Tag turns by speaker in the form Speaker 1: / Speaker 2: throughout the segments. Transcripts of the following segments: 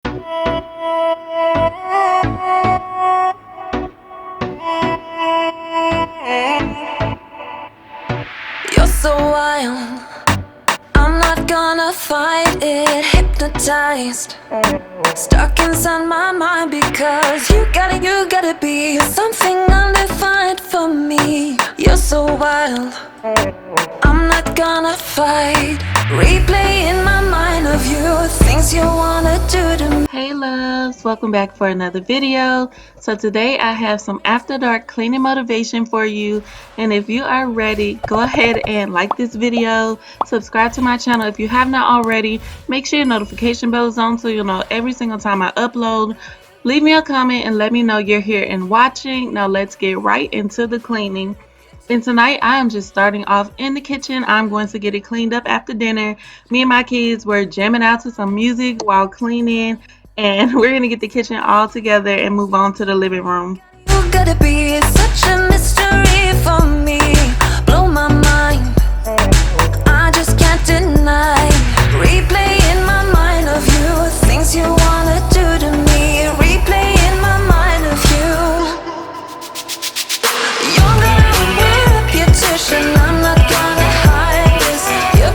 Speaker 1: You're so wild, I'm not gonna fight it. Hypnotized, stuck inside my mind because you gotta be something undefined for me. You're so wild, I'm not gonna fight. Replay in my mind of you, things you wanna do to me.
Speaker 2: Hey loves, welcome back for another video. So today I have some after dark cleaning motivation for you, and if you are ready, go ahead and like this video, subscribe to my channel if you have not already, make sure your notification bell is on so you'll know every single time I upload. Leave me a comment and let me know you're here and watching. Now let's get right into the cleaning. And tonight I am just starting off in the kitchen. I'm going to get it cleaned up after dinner. Me and my kids were jamming out to some music while cleaning, and we're gonna get the kitchen all together and move on to the living room.
Speaker 1: You gotta be such a mystery for me, blow my mind, I just can't deny. Replay in my mind of you, things you wanna do to me. Replay in my mind of you. You're my reputation, I'm not gonna hide this. You're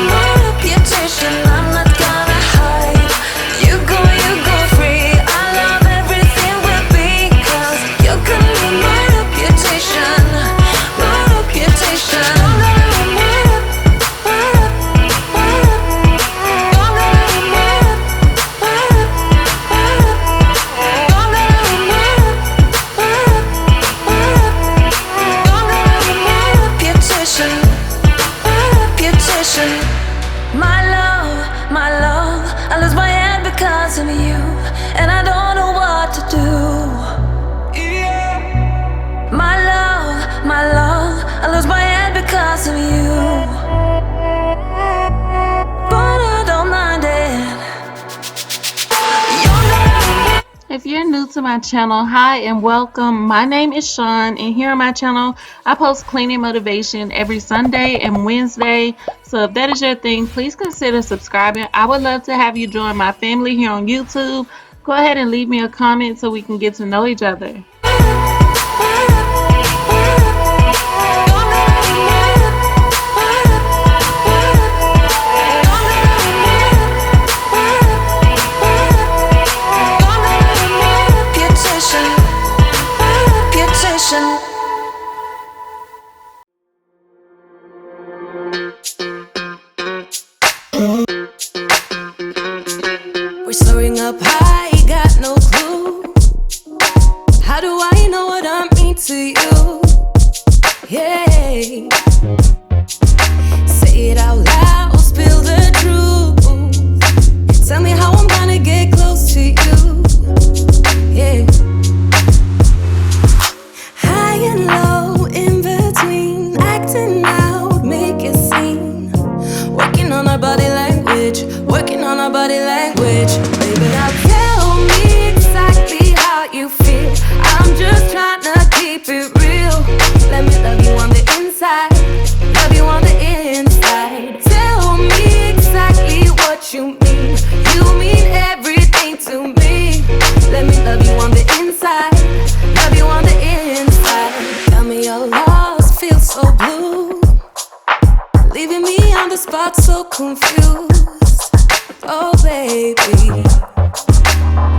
Speaker 1: my reputation, I'm not gonna hide. You go free, I love everything we'll be, 'cause you're my reputation, my reputation. My love, I lose my head because of you, and I don't know what to do. My love, I lose my head because of you, but I don't mind it.
Speaker 2: If you're new to my channel, hi and welcome. My name is Sean, and here on my channel I post cleaning motivation every Sunday and Wednesday. So if that is your thing, please consider subscribing. I would love to have you join my family here on YouTube. Go ahead and leave me a comment so we can get to know each other.
Speaker 1: We're soaring up high, got no clue. How do I know what I mean to you? Yeah. Say it out loud, spill the truth. Tell me how I'm gonna get close to you. Yeah. High and low, in between, acting out, make a scene. Working on our body language, working on our body language. Baby, now tell me exactly how you feel. I'm just trying to keep it real. Let me love you on the inside, love you on the inside. Tell me exactly what you mean. You mean everything to me. Let me love you on the inside, love you on the inside. Got me all lost, feel so blue, leaving me on the spot so confused. Oh baby,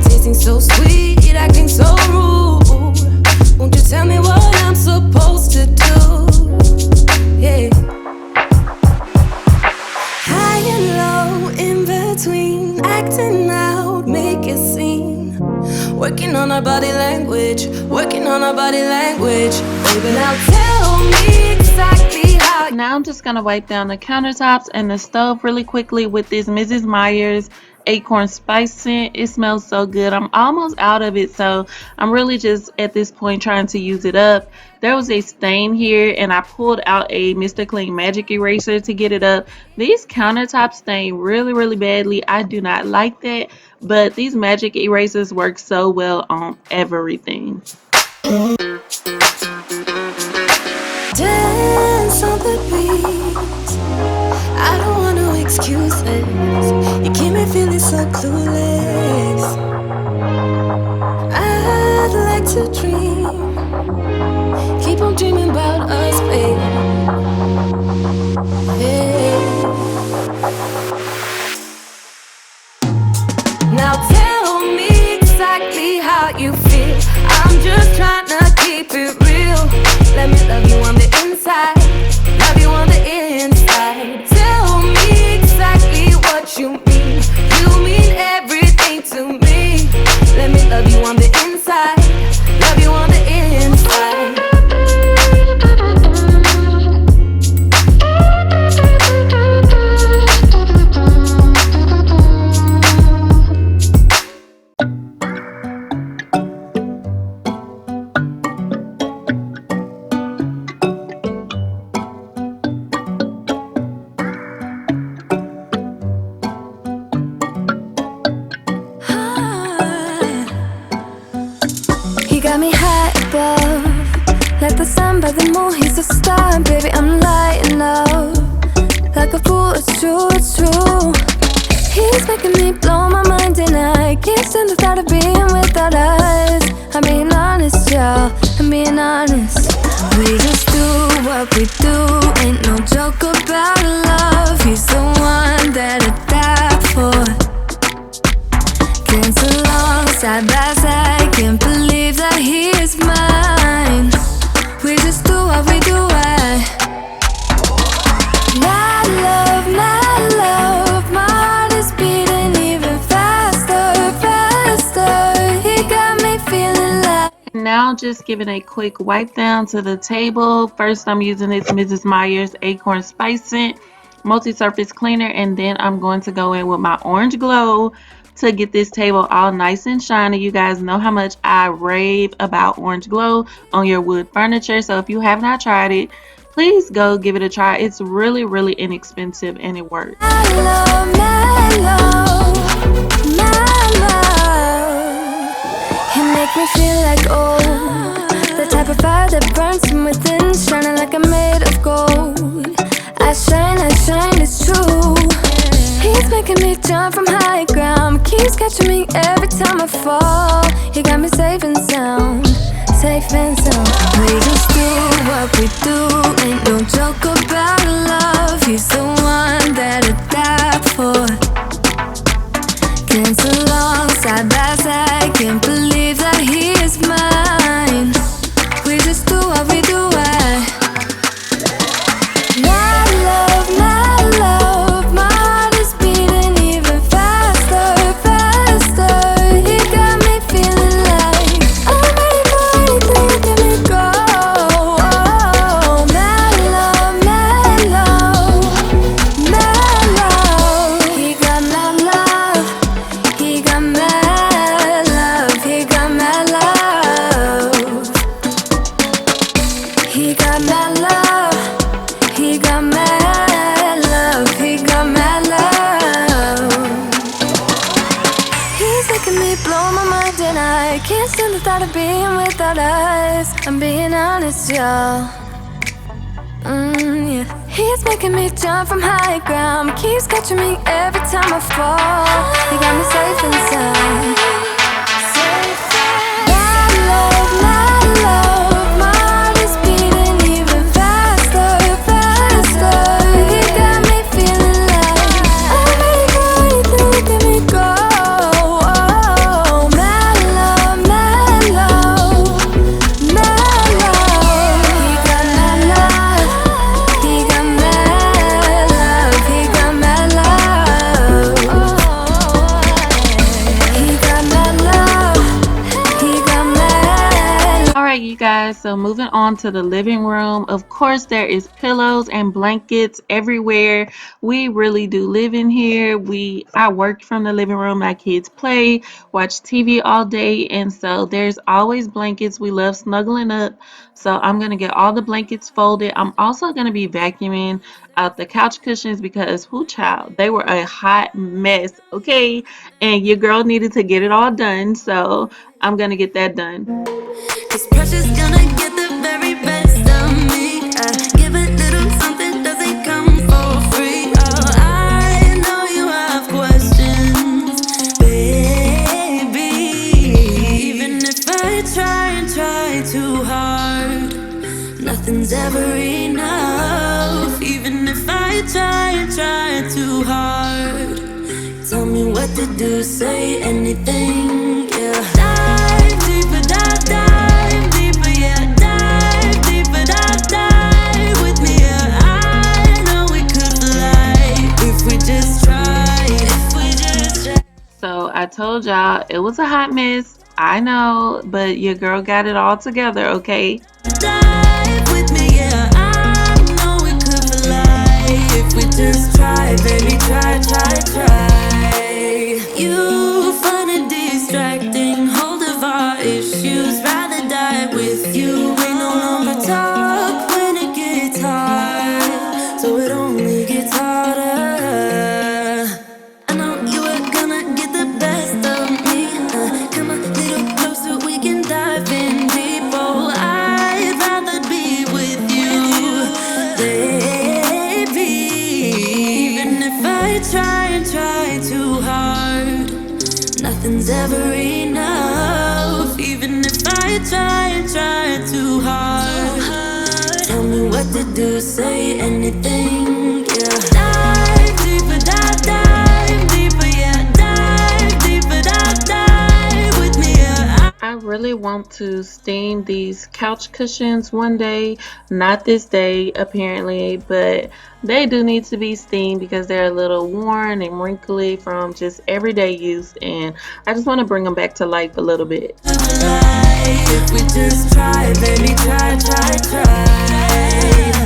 Speaker 1: tasting so sweet, acting so rude. Won't you tell me what I'm supposed to do? Yeah. High and low, in between, acting out, make a scene. Working on our body language, working on our body language. Baby, now tell me exactly how.
Speaker 2: Now I'm just gonna wipe down the countertops and the stove really quickly with this Mrs. Meyer's acorn spice scent. It smells so good. I'm almost out of it, so I'm really just at this point trying to use it up. There was a stain here and I pulled out a Mr. Clean magic eraser to get it up. These countertops stain really badly. I do not like that, but these magic erasers work so well on everything.
Speaker 1: Dance on the beat, I don't want no excuses. You keep me feeling so clueless. Now tell me exactly how you feel. I'm just trying to keep it real. Let me love you on the inside, love you on the inside. Tell me exactly what you mean. You mean everything to me. Let me love you on the inside, love you on the inside. He got me high above, like the sun by the moon, he's a star. And baby, I'm lighting up, like a fool, it's true, it's true. He's making me blow my mind and I can't stand the thought of being without us. I'm being honest, y'all, I'm being honest. We just do what we do, ain't no joke about love. He's the one that I die for. Dance along side by side, can't believe that he is mine. We just do what we do, my love, my heart is beating even faster, faster. He got me feeling like.
Speaker 2: Now just giving a quick wipe down to the table. First I'm using this Mrs. Meyer's Acorn Spice Scent multi-surface cleaner, and then I'm going to go in with my Orange Glow to get this table all nice and shiny. You guys know how much I rave about Orange Glow on your wood furniture, so if you have not tried it, please go give it a try. It's really, really inexpensive and it works.
Speaker 1: My love, he make me feel like the type of fire that burns from within, shining like I'm made of gold. I shine, it's true. He's making me jump from high ground, keeps catching me every time I fall. He got me safe and sound, safe and sound. We just do what we do, ain't no joke about love. He's the one that I die for. Dance along side by side, can't believe that he is mine. We just do what we do, my love, my heart is beating even faster, faster. He got me feeling like I'm ready for anything, let me go. Oh, my love, my love, my love. He got my love, he got my love, he got my love. He got my love, he got my love, he got my love. He's making me blow my mind and I can't stand the thought of being without us. I'm being honest, y'all. Yeah. He's making me jump from high ground, keeps catching me every time I fall. He got me safe and sound. My love, my heart is beating even faster, faster. He got me feeling like I'm ready for anything, let me go. Oh, my love, my love, my love. He got my love, he got my love, he got my love. He got my love, he got my love.
Speaker 2: Alright you guys, so moving on to the living room. Of course there is pillows and blankets everywhere. We really do live in here. I work from the living room. My kids play, watch TV all day, and so there's always blankets. We love snuggling up. So I'm going to get all the blankets folded. I'm also going to be vacuuming out the couch cushions because child, they were a hot mess, okay? And your girl needed to get it all done, so I'm going to get that done.
Speaker 1: Cause pressure's gonna get the very best of me. I give a little something, doesn't come for free. Oh, I know you have questions, baby. Even if I try and try too hard, nothing's ever enough. Even if I try and try too hard, tell me what what to do, say anything, yeah. Dive deeper, dive deeper, yeah. Dive deeper, dive with me, yeah. I know we could fly if we just try, if we just try.
Speaker 2: So I told y'all it was a hot mess. I know, but your girl got it all together, okay?
Speaker 1: Dive with me, yeah. I know we could fly if we just try, baby. Try, try, try. You find it distracting, hold of our issues. Rather die with you. We no longer talk when it gets hard, so it only gets harder. I know you were gonna get the best of me. Come a little closer, we can dive in deep. Oh, I'd rather be with you, baby. Even if I try and try too hard, nothing's ever enough. Even if I try and try too hard, tell me what to do, say anything, yeah. Dive deeper, dive deeper, yeah. Dive deeper, dive with me, yeah.
Speaker 2: I really want to steam these couch cushions one day. Not this day, apparently, but they do need to be steamed because they're a little worn and wrinkly from just everyday use, and I just want to bring them back to life a little bit.
Speaker 1: If we just try, baby, try, try, try.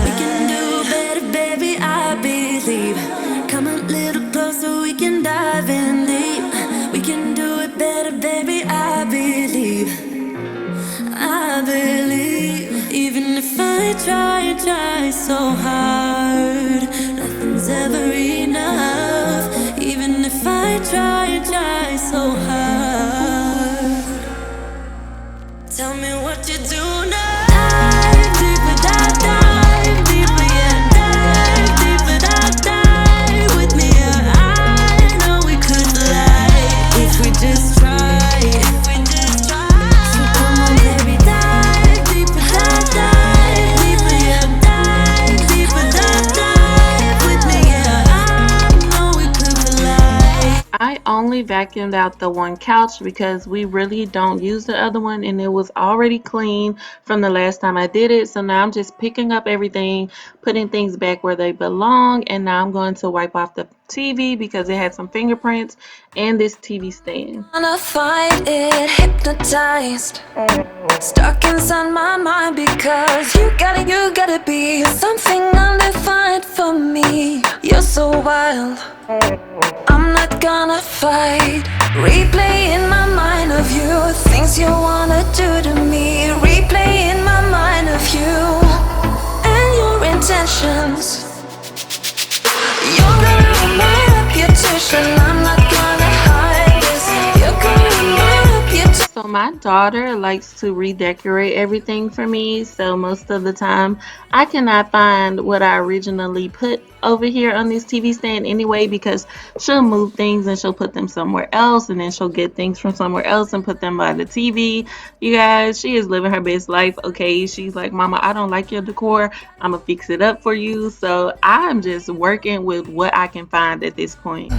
Speaker 1: We can do better, baby, I believe. Come a little closer, we can dive in deep. We can do it better, baby, I believe. I believe. Even if I try and try so hard, nothing's ever enough. Even if I try and try so hard, tell me what you do now. Dive deeper, dive deeper, yeah. Dive deeper, dive with me, yeah. I know we could fly if we just try, if we just try. So come on, baby, dive deeper, dive deeper, yeah. Dive deeper, dive with me, yeah. I know we could fly.
Speaker 2: I only vacuumed out the one couch because we really don't use the other one, and it was already clean from the last time I did it. So now I'm just picking up everything, putting things back where they belong, and now I'm going to wipe off the TV because it had some fingerprints and this TV stand.
Speaker 1: Wanna fight it, hypnotized, stuck inside my mind because you gotta be something undefined for me. You're so wild, I'm not gonna fight. Replay in my mind of you, things you wanna do to me. Replay in my mind of you and your intentions. You're gonna ruin my reputation, I'm not gonna hide this. You're gonna ruin my reputation.
Speaker 2: So my daughter likes to redecorate everything for me, so most of the time I cannot find what I originally put over here on this TV stand anyway, because she'll move things and she'll put them somewhere else, and then she'll get things from somewhere else and put them by the TV. You guys, she is living her best life, okay? She's like, Mama, I don't like your decor, I'm gonna fix it up for you. So I'm just working with what I can find at this point.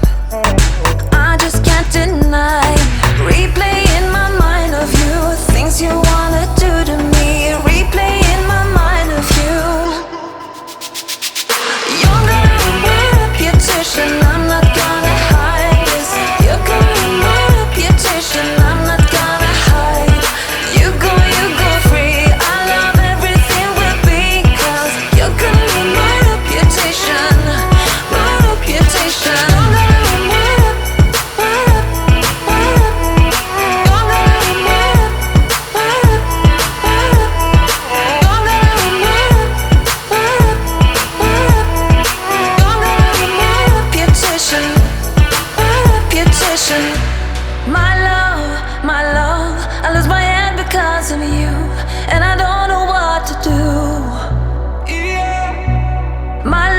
Speaker 1: I just can't deny, replay in my mind of you, things you wanna do to me. Replay in my mind of you. You're gonna ruin my reputation, I'm not gonna hide this. You're gonna ruin my reputation, I'm not gonna hide. You go free, I love everything we'll be, 'cause you're gonna ruin my reputation, my reputation. My love, I lose my head because of you, and I don't know what to do. My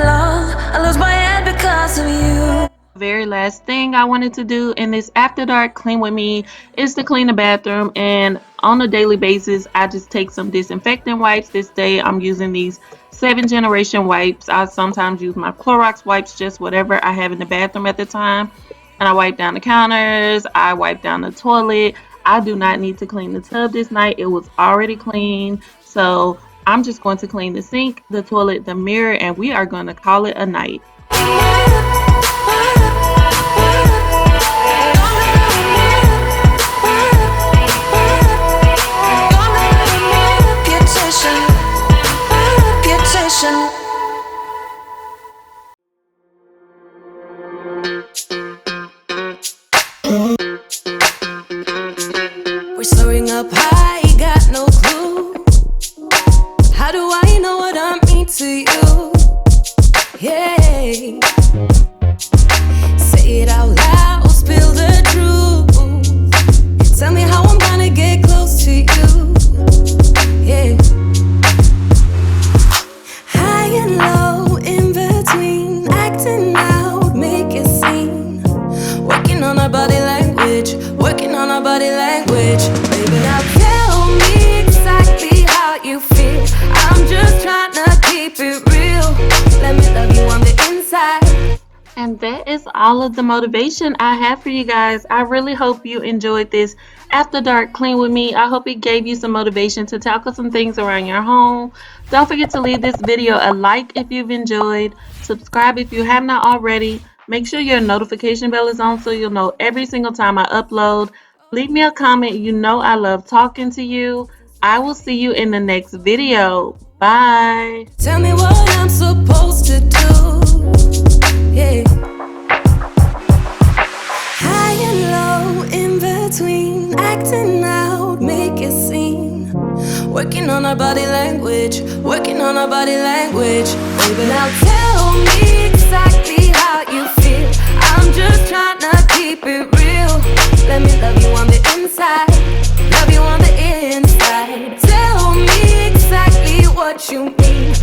Speaker 1: love, I lose my head because of you.
Speaker 2: Very last thing I wanted to do in this after dark clean with me is to clean the bathroom, and on a daily basis I just take some disinfectant wipes. This day I'm using these 7th generation wipes. I sometimes use my Clorox wipes, just whatever I have in the bathroom at the time, and I wipe down the counters, I wipe down the toilet. I do not need to clean the tub this night, it was already clean. So I'm just going to clean the sink, the toilet, the mirror, and we are going to call it a night.
Speaker 1: We're soaring up high, got no clue. How do I know what I mean to you? Yeah. Say it out loud, spill the truth. Tell me how I'm gonna get close to you. Yeah. High and low, in between, acting out, make a scene. Working on our body language, working on our body language. Baby, now tell me exactly how you feel. I'm just trying to keep it real. Let me love you on the inside.
Speaker 2: And that is all of the motivation I have for you guys. I really hope you enjoyed this After Dark Clean with me. I hope it gave you some motivation to tackle some things around your home. Don't forget to leave this video a like if you've enjoyed. Subscribe if you have not already. Make sure your notification bell is on so you'll know every single time I upload. Leave me a comment. You know I love talking to you. I will see you in the next video. Bye.
Speaker 1: Tell me what I'm supposed to do. Yeah. High and low, in between, acting out, make a scene. Working on our body language, working on our body language. Baby, now tell me exactly how you feel. I'm just trying to keep it real. Let me love you on the inside, love you on the inside. Tell me exactly what you mean.